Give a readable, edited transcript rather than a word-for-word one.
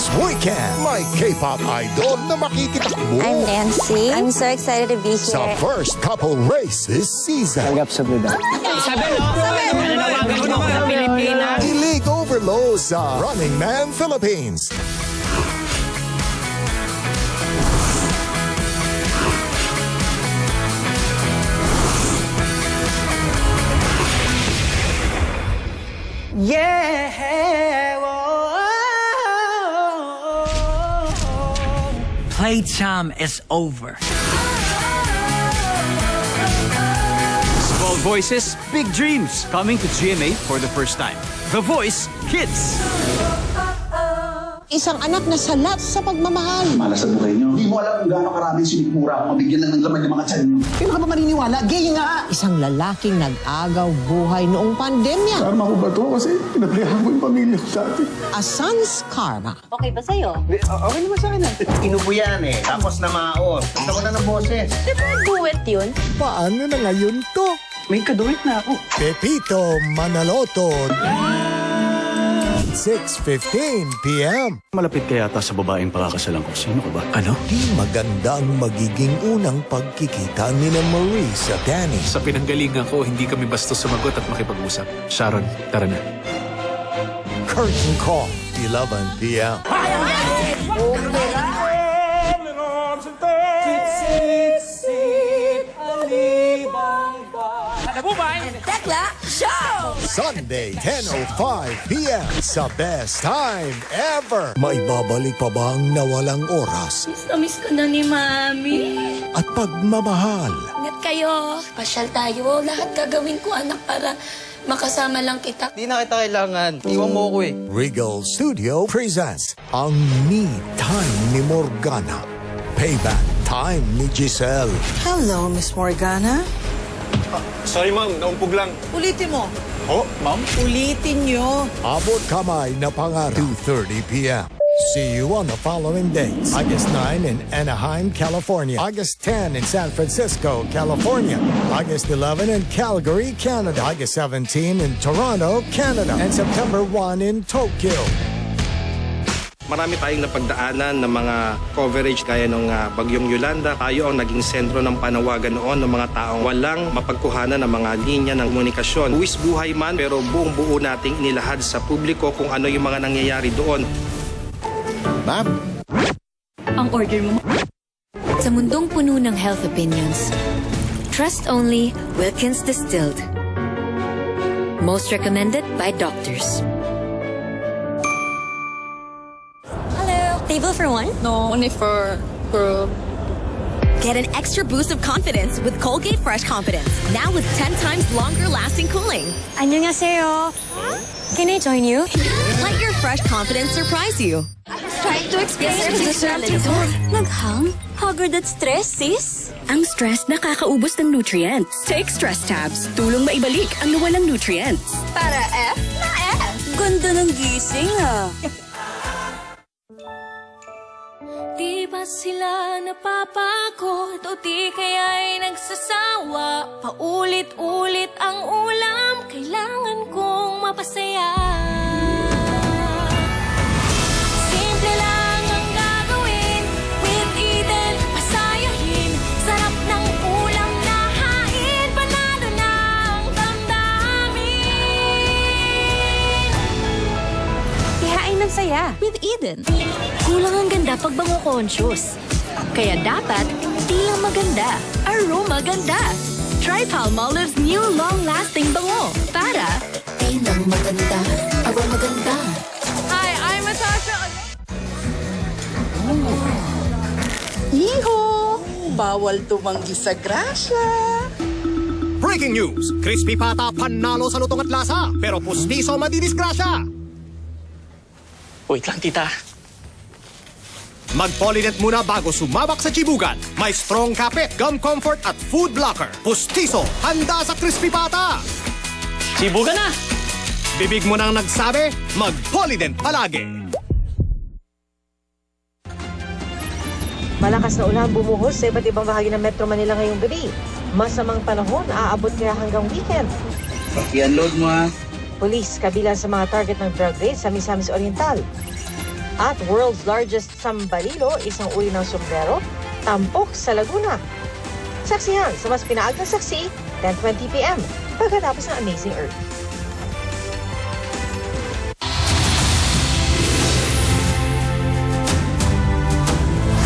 This weekend, may K-pop idol na makikitakbo I'm Nancy. I'm so excited to be sa here. first couple races season. Kilig overload sa Running Man Philippines. Playtime is over. Small voices, big dreams. Coming to GMA for the first time. The Voice Kids. Isang anak na salat sa pagmamahal. Malas sa buhay niyo. Hindi mo alam kung gaano karami sinikmura kung mabigyan lang ng laman yung mga tiyan niyo. Kailan ka ba maniniwala? Gay nga! Isang lalaking nag-agaw buhay noong pandemya. Karma ko ba to? Kasi pinaglihan ko yung pamilya ko dati. A son's karma. Okay ba sa'yo? Okay naman sa akin Inubo yan eh. Tapos namaos. Gusto ko na ng boses. Di ba duet yun? Paano na ngayon to? May kaduwit na ako. Pepito Manaloto. 6:15 p.m. Malapit ka yata sa babaeng pakakasalan ko. Sino ka ba? Ano? Di maganda ang magiging unang pagkikita ni na Maurice at Danny. Sa pinanggalingan ko, hindi kami basta sumagot at makipag-usap. Sharon, tara na. Curtain call, 11 p.m. Tekla, show! Sunday, 10:05 p.m. sa best time ever. May babalik pa ba ang nawalang oras Miss ko na ni Mami. at pagmamahal? Ingat kayo. Pasyal tayo. Lahat gagawin ko, anak, para makasama lang kita. Di na kita kailangan. Iwan mo ako eh. Regal Studio presents ang Me Time ni Morgana. Payback Time ni Giselle. Hello, Miss Morgana. Sorry ma'am, naumpog lang. Ulitin mo. Oh, ma'am? Ulitin nyo. Abot kamay na pangarap. 2:30 p.m. See you on the following dates. August 9 in Anaheim, California. August 10 in San Francisco, California. August 11 in Calgary, Canada. August 17 in Toronto, Canada. And September 1 in Tokyo. Marami tayong napagdaanan ng mga coverage gaya ng Bagyong Yolanda. Tayo ang naging sentro ng panawagan noon ng mga taong walang mapagkuhanan ng mga linya ng komunikasyon. Buwis buhay man, pero buong buo nating inilahad sa publiko kung ano yung mga nangyayari doon. Ma'am? Ang order mo. Sa mundong puno ng health opinions, trust only Wilkins Distilled. Most recommended by doctors. Table for one? No, only for group. Get an extra boost of confidence with Colgate Fresh Confidence. Now with 10 times longer lasting cooling. 안녕하세요. Can I join you? Let your fresh confidence surprise you. Trying to explain Naghang? Haggard at stress, sis? Ang stress nakakaubos ng nutrients. Take stress tabs. Tulong maibalik ang nawalang nutrients. Para F na F. Ganda ng gising, ah. Di ba sila napapagod o di kaya'y nagsasawa? Paulit-ulit ang ulam, kailangan kong mapasaya. Simple lang ang gagawin, with Eden, masayahin. Sarap ng ulam na hain, panalo ng damdamin. Ihain ng saya. With Eden. Kulang ang ganda pag bango conscious. Kaya dapat, di lang maganda, aroma ganda. Try Palmolive's new long-lasting bango para di lang maganda, aroma ganda. Hi, I'm Natasha. Iho! Bawal tumanggi sa grasya. Breaking news! Crispy Pata panalo sa lutong at lasa, pero pustiso madidisgrasya. Wait lang, tita. Mag-Polident muna bago sumabak sa chibugan. May strong kapit, gum comfort at food blocker. Pustiso, handa sa Crispy Pata. Sibugan na! Bibig mo nang nagsabi, mag-Polident palagi. Malakas na ulan bumuhos sa iba't ibang bahagi ng Metro Manila ngayong gabi. Masamang panahon, aabot kaya hanggang weekend. I-unload mo ha. Police kabilang sa mga target ng drug raid sa Misamis Oriental. At world's largest sambalilo, isang uri ng sombrero, tampok sa Laguna. Saksihan sa mas pinaagang saksi, 10:20 p.m. pagkatapos ng Amazing Earth.